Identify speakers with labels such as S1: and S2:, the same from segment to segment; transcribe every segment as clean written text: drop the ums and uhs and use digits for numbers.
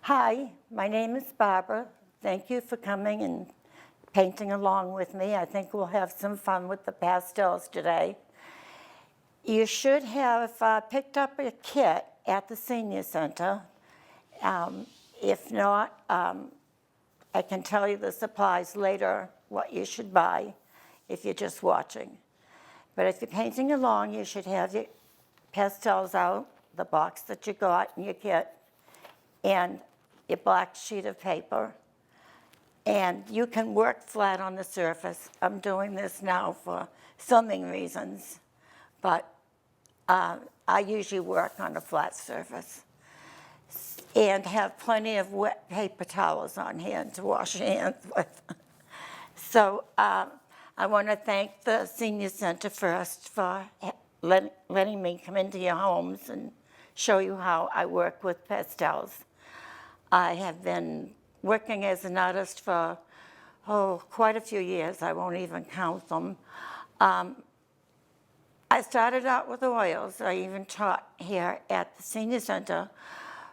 S1: Hi, my name is Barbara. Thank you for coming and painting along with me. I think we'll have some fun with the pastels today. You should have picked up a kit at the senior center. If not, I can tell you the supplies later, what you should buy if you're just watching. But if you're painting along, you should have your pastels out, the box that you got in your kit, and your black sheet of paper. And you can work flat on the surface. I'm doing this now for filming reasons, but I usually work on a flat surface. And have plenty of wet paper towels on hand to wash your hands with. So I want to thank the Senior Center first for letting me come into your homes and show you how I work with pastels. I have been working as an artist for, quite a few years. I won't even count them. I started out with oils. I even taught here at the Senior Center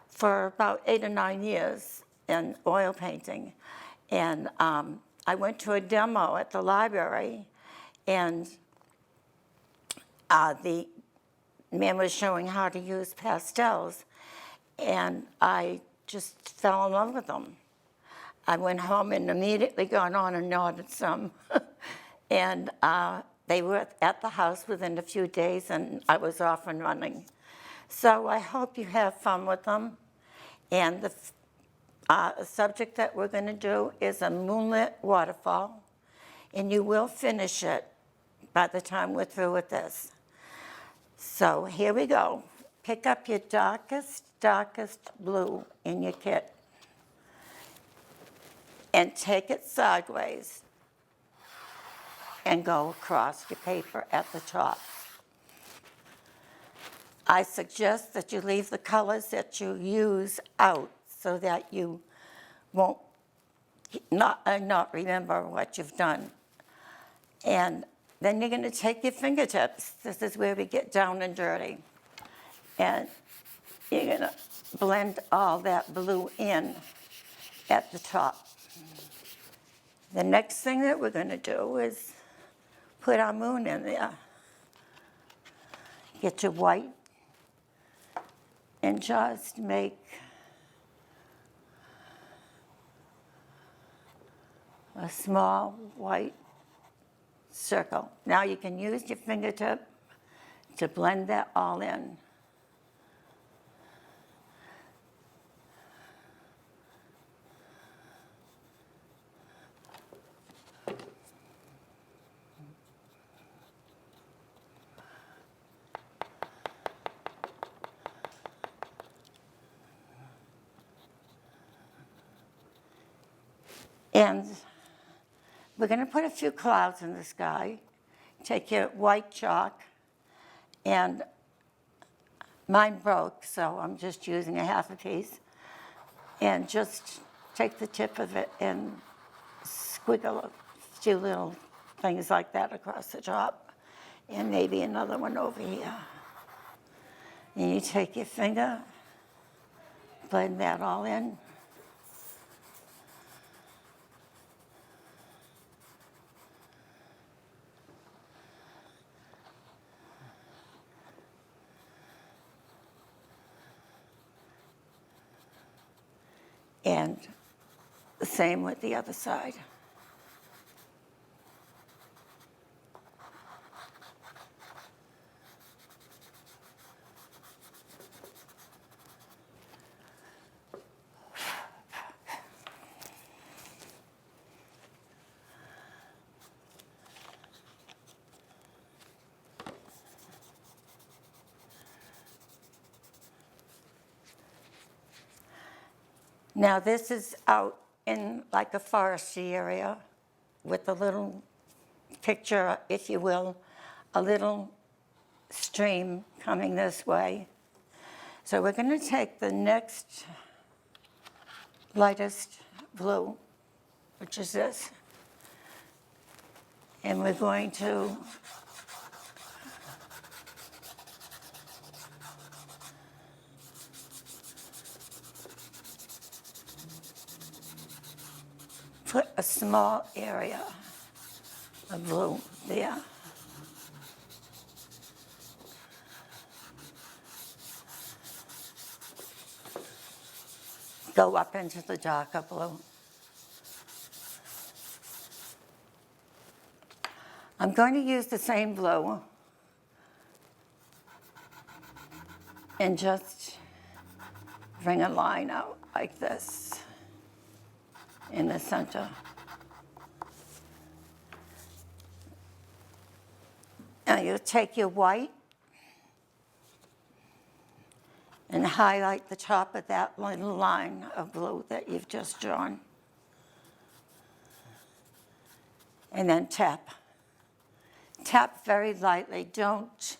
S1: for about 8 or 9 years in oil painting. And I went to a demo at the library, and the man was showing how to use pastels, and I just fell in love with them. I went home and immediately got on and ordered some. And they were at the house within a few days, and I was off and running. So I hope you have fun with them. And the subject that we're going to do is a moonlit waterfall, and you will finish it by the time we're through with this. So here we go. Pick up your darkest blue in your kit and take it sideways and go across your paper at the top. I suggest that you leave the colors that you use out so that you won't not remember what you've done. And then you're going to take your fingertips. This is where we get down and dirty. And you're going to blend all that blue in at the top. The next thing that we're going to do is put our moon in there. Get your white and just make a small white circle. Now you can use your fingertip to blend that all in. And we're going to put a few clouds in the sky. Take your white chalk, and mine broke, so I'm just using a half a piece. And just take the tip of it and squiggle a few little things like that across the top, and maybe another one over here. And you take your finger, blend that all in. And the same with the other side. Now this is out in like a foresty area with a little picture, if you will, a little stream coming this way. So we're going to take the next lightest blue, which is this, and we're going to put a small area of blue there. Go up into the darker blue. I'm going to use the same blue and just bring a line out like this in the center. Now you take your white and highlight the top of that little line of blue that you've just drawn. And then tap. Tap very lightly. Don't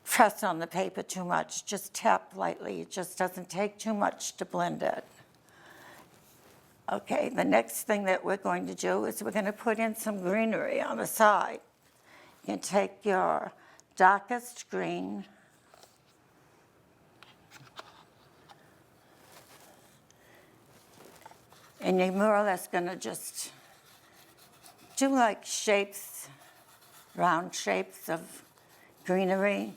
S1: press on the paper too much. Just tap lightly. It just doesn't take too much to blend it. Okay, the next thing that we're going to do is we're going to put in some greenery on the side. You can take your darkest green and you're more or less going to just do like shapes, round shapes of greenery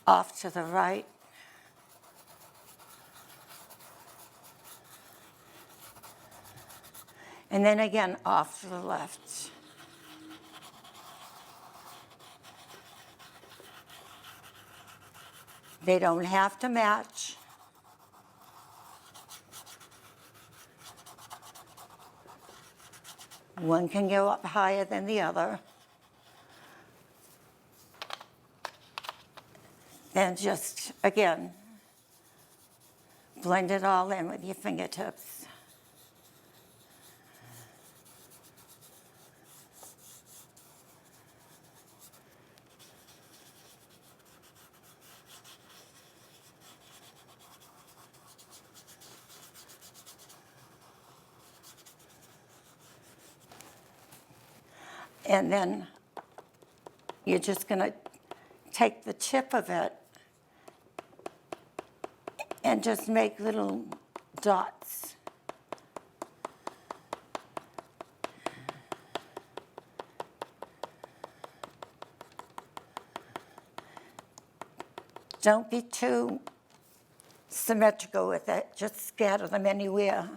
S1: off to the right. And then again off to the left. They don't have to match. One can go up higher than the other. Then just, again, blend it all in with your fingertips. And then you're just going to take the tip of it and just make little dots. Don't be too symmetrical with it. Just scatter them anywhere.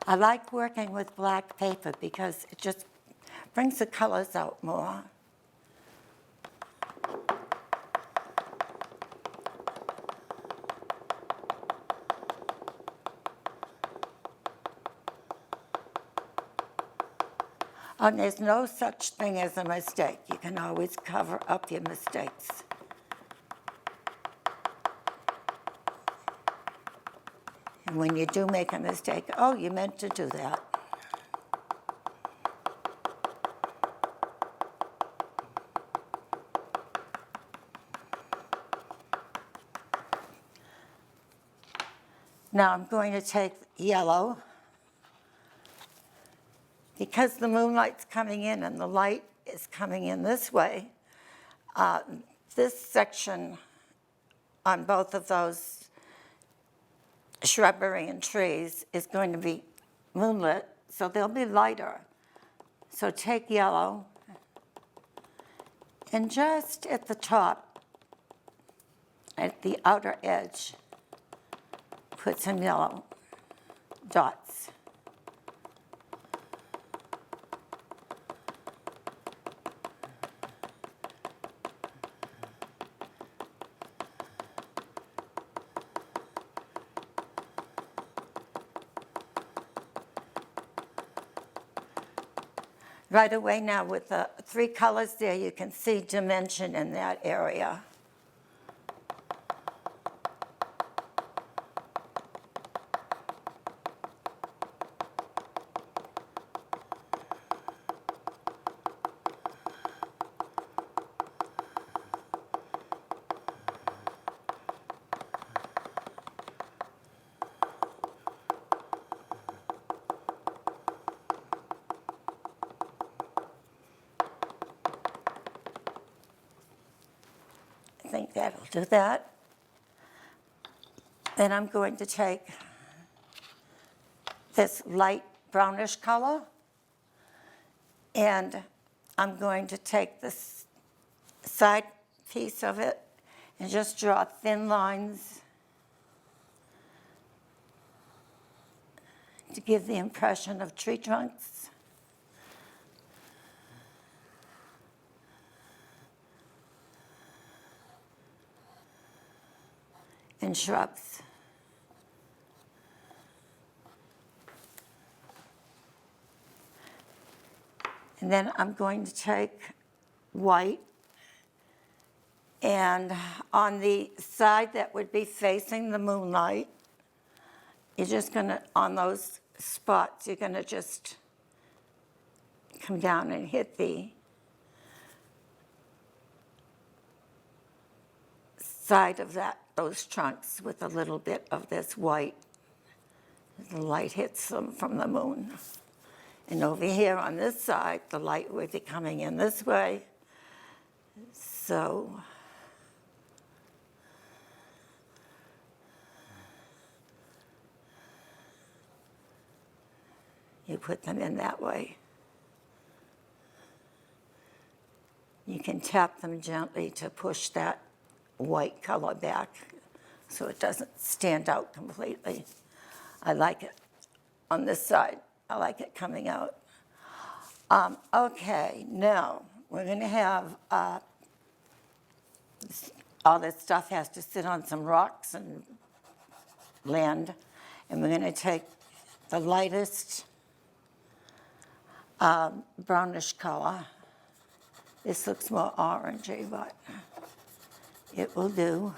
S1: I like working with black paper because it just brings the colors out more. And there's no such thing as a mistake. You can always cover up your mistakes. And when you do make a mistake, oh, you meant to do that. Now I'm going to take yellow. Because the moonlight's coming in and the light is coming in this way, this section on both of those shrubbery and trees is going to be moonlit, so they'll be lighter. So take yellow and just at the top, at the outer edge, put some yellow dots. Right away now with the 3 colors there, you can see dimension in that area. think that'll do that. Then I'm going to take this light brownish color, and I'm going to take this side piece of it and just draw thin lines to give the impression of tree trunks. And shrubs. And then I'm going to take white, and on the side that would be facing the moonlight, you're just gonna, on those spots, you're gonna just come down and hit the side of those trunks with a little bit of this white. The light hits them from the moon. And over here on this side, the light would be coming in this way. So you put them in that way. You can tap them gently to push that white color back so it doesn't stand out completely. I like it on this side. I like it coming out. Okay, now we're going to have all this stuff has to sit on some rocks and land, and we're going to take the lightest brownish color. This looks more orangey, but it will do.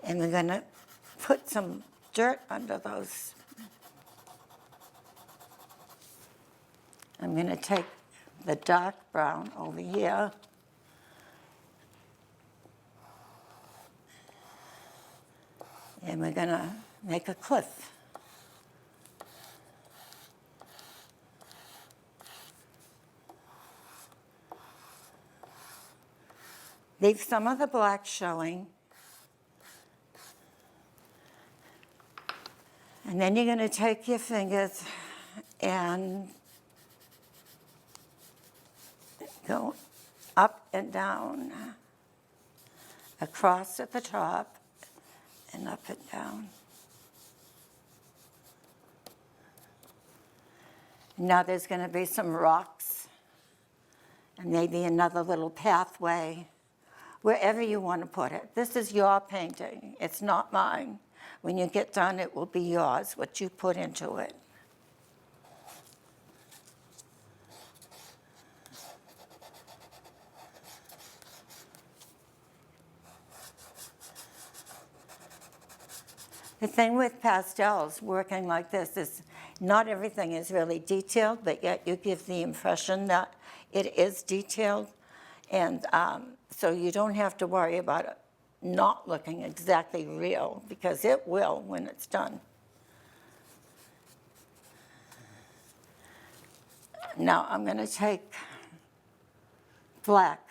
S1: And we're going to put some dirt under those. I'm going to take the dark brown over here and we're going to make a cliff. Leave some of the black showing. And then you're going to take your fingers and go up and down, across at the top, and up and down. Now there's going to be some rocks and maybe another little pathway, wherever you want to put it. This is your painting. It's not mine. When you get done, it will be yours, what you put into it. The thing with pastels working like this is not everything is really detailed, but yet you give the impression that it is detailed. And so you don't have to worry about it not looking exactly real, because it will when it's done. Now I'm going to take black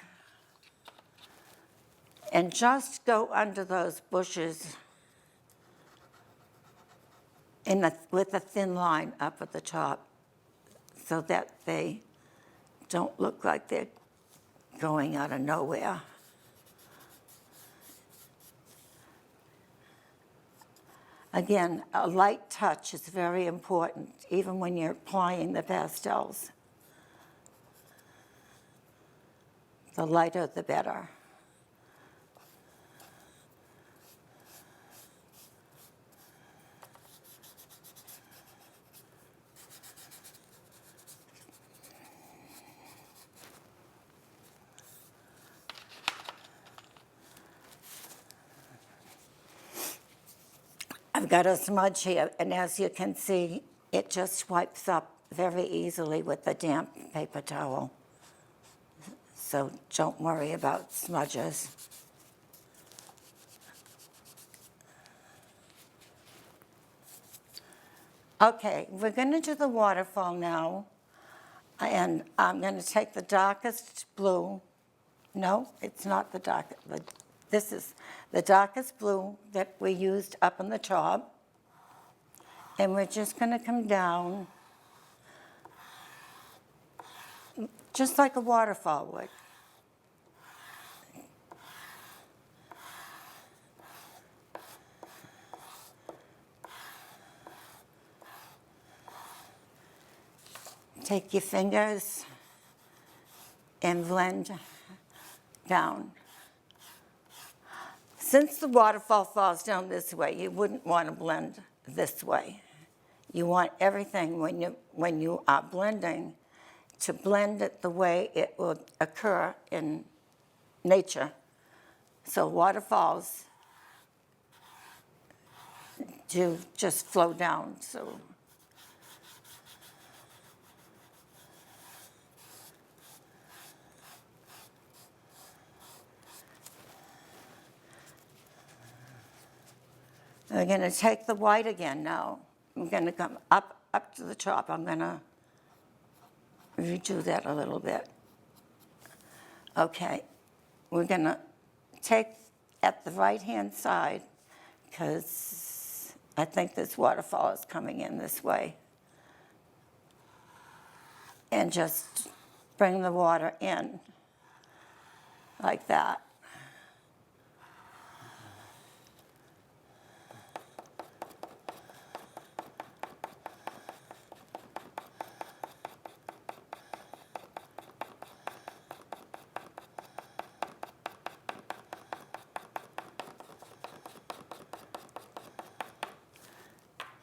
S1: and just go under those bushes with a thin line up at the top so that they don't look like they're going out of nowhere. Again, a light touch is very important, even when you're applying the pastels. The lighter, the better. I've got a smudge here, and as you can see, it just wipes up very easily with the damp paper towel. So don't worry about smudges. Okay, we're going to do the waterfall now, and I'm going to take the darkest blue No, it's not the dark. This is the darkest blue that we used up on the top. And we're just going to come down just like a waterfall would. Take your fingers and blend down. Since the waterfall falls down this way, you wouldn't want to blend this way. You want everything when you are blending to blend it the way it will occur in nature. So waterfalls do just flow down. So we're going to take the white again now. I'm going to come up to the top. I'm going to redo that a little bit. Okay, we're going to take at the right-hand side, because I think this waterfall is coming in this way. And just bring the water in like that.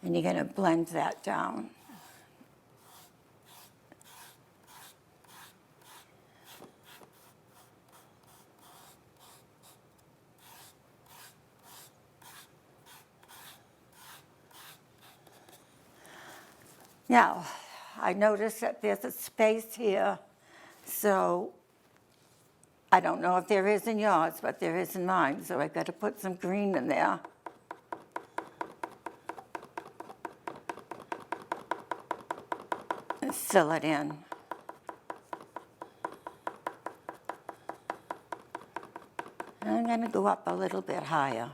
S1: And you're going to blend that down. Now, I noticed that there's a space here, so I don't know if there is in yours, but there is in mine, so I've got to put some green in there. And fill it in. And I'm going to go up a little bit higher.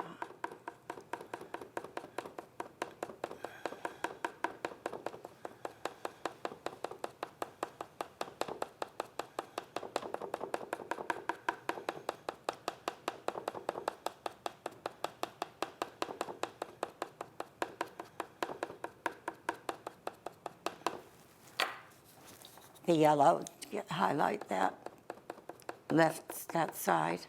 S1: The yellow, highlight that, that side.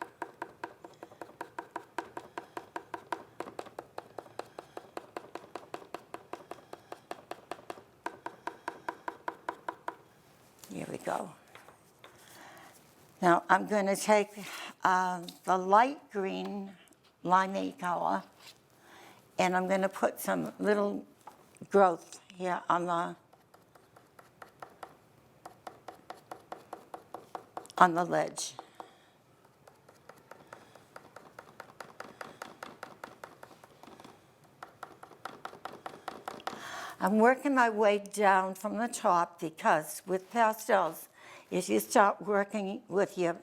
S1: Here we go. Now I'm going to take the light green limey color, and I'm going to put some little growth here on the ledge. I'm working my way down from the top because with pastels, if you start working with your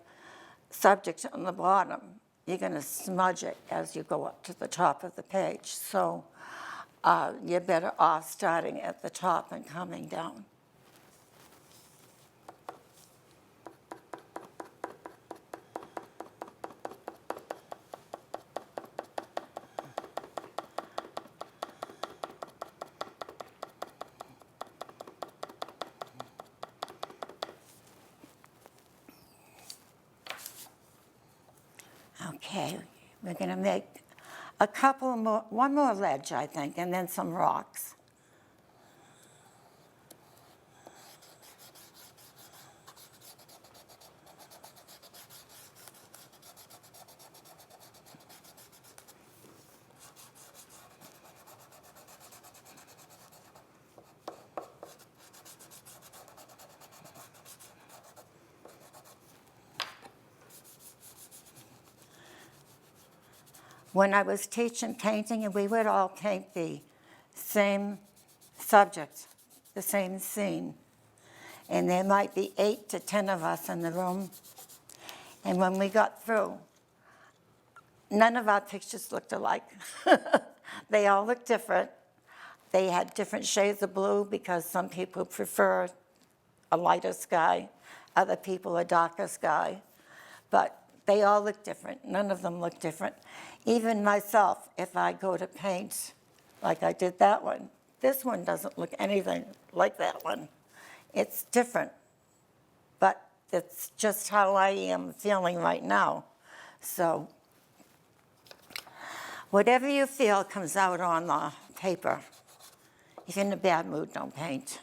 S1: subject on the bottom, you're going to smudge it as you go up to the top of the page. So you're better off starting at the top and coming down. Okay, we're going to make a couple more, one more ledge, I think, and then some rocks. When I was teaching painting, and we would all paint the same subject, the same scene. And there might be 8 to 10 of us in the room. And when we got through, none of our pictures looked alike. They all looked different. They had different shades of blue because some people prefer a lighter sky, other people a darker sky. But they all look different. None of them look different. Even myself, if I go to paint, like I did that one, this one doesn't look anything like that one. It's different, but it's just how I am feeling right now. So whatever you feel comes out on the paper. If you're in a bad mood, don't paint.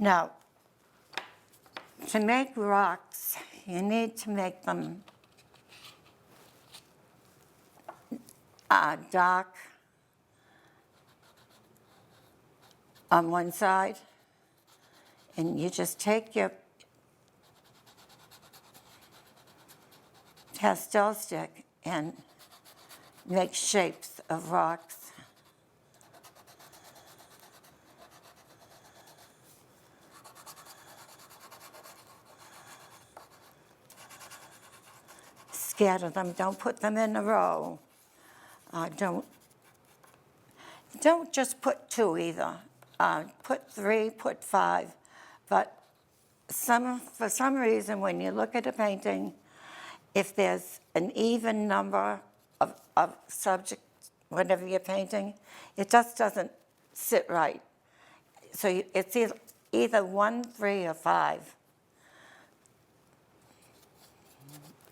S1: Now, to make rocks, you need to make them dark on one side, and you just take your pastel stick and make shapes of rocks. Scatter them, don't put them in a row. Don't just put 2 either. Put 3, put 5. But for some reason, when you look at a painting, if there's an even number of subjects, whatever you're painting, it just doesn't sit right. So it's either 1, 3, or 5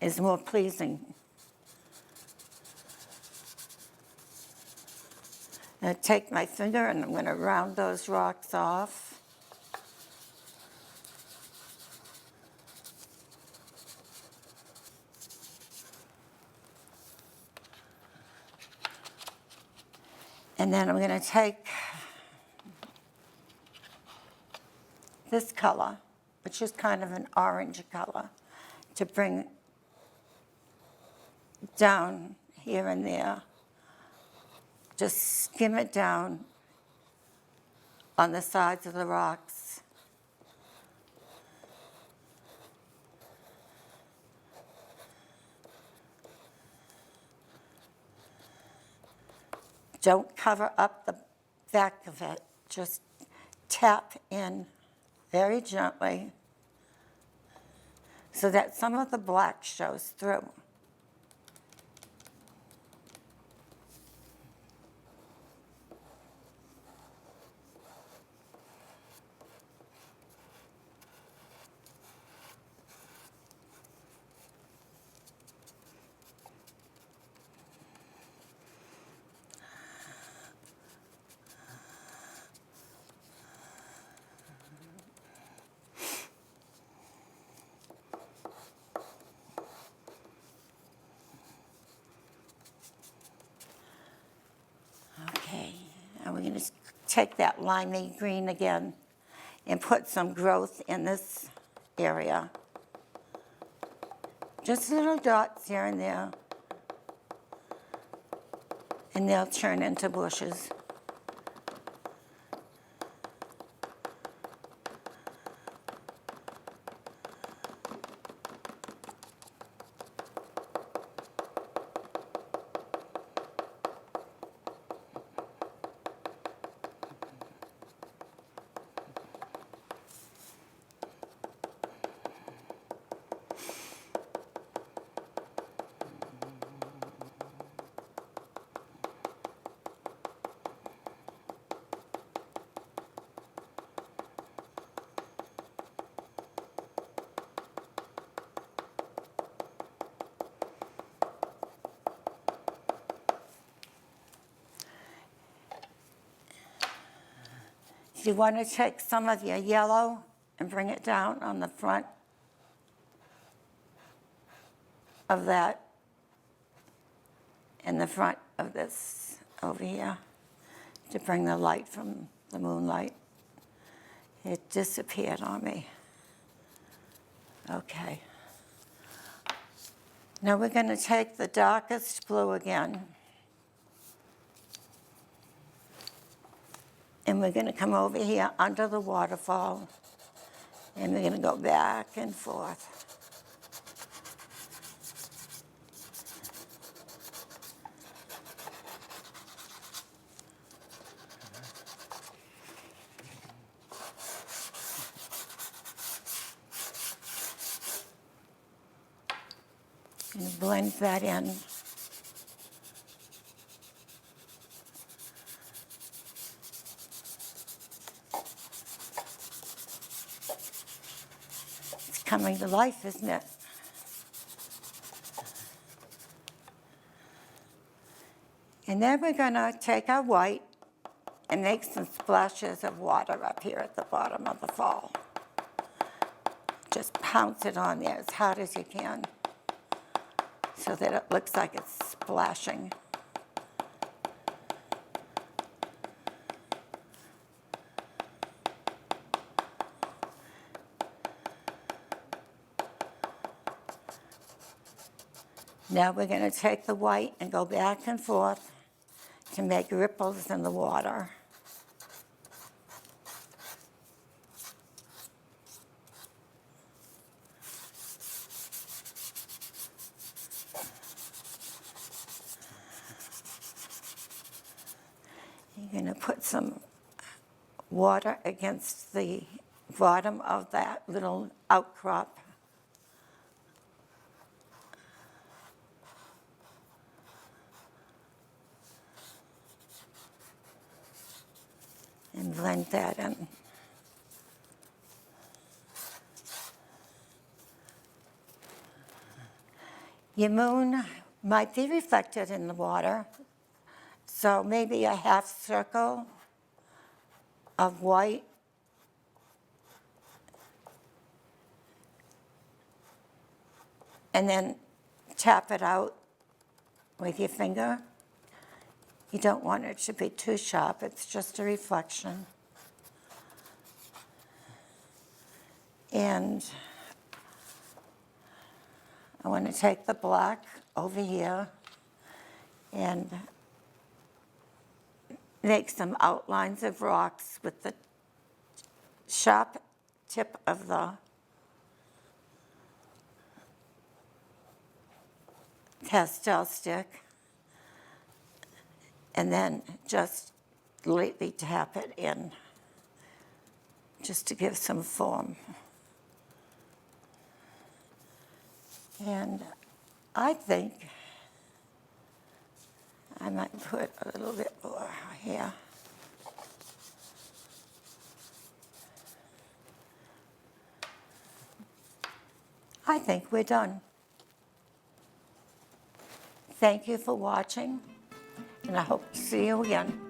S1: is more pleasing. I'm going to take my finger and I'm going to round those rocks off. And then I'm going to take this color, which is kind of an orange color, to bring down here and there. Just skim it down on the sides of the rocks. Don't cover up the back of it. Just tap in very gently so that some of the black shows through. Okay, and we're going to take that limey green again and put some growth in this area. Just little dots here and there, and they'll turn into bushes. You want to take some of your yellow and bring it down on the front of that and the front of this over here to bring the light from the moonlight. It disappeared on me. Okay. Now we're going to take the darkest blue again. And we're going to come over here under the waterfall. And we're going to go back and forth. And blend that in. It's coming to life, isn't it? And then we're going to take our white and make some splashes of water up here at the bottom of the fall. Just pounce it on there as hard as you can so that it looks like it's splashing. Now we're going to take the white and go back and forth to make ripples in the water. You're going to put some water against the bottom of that little outcrop. And blend that in. Your moon might be reflected in the water, so maybe a half circle of white. And then tap it out with your finger. You don't want it to be too sharp, it's just a reflection. And I want to take the black over here and make some outlines of rocks with the sharp tip of the pastel stick. And then just lightly tap it in, just to give some form. And I think I might put a little bit more here. I think we're done. Thank you for watching, and I hope to see you again.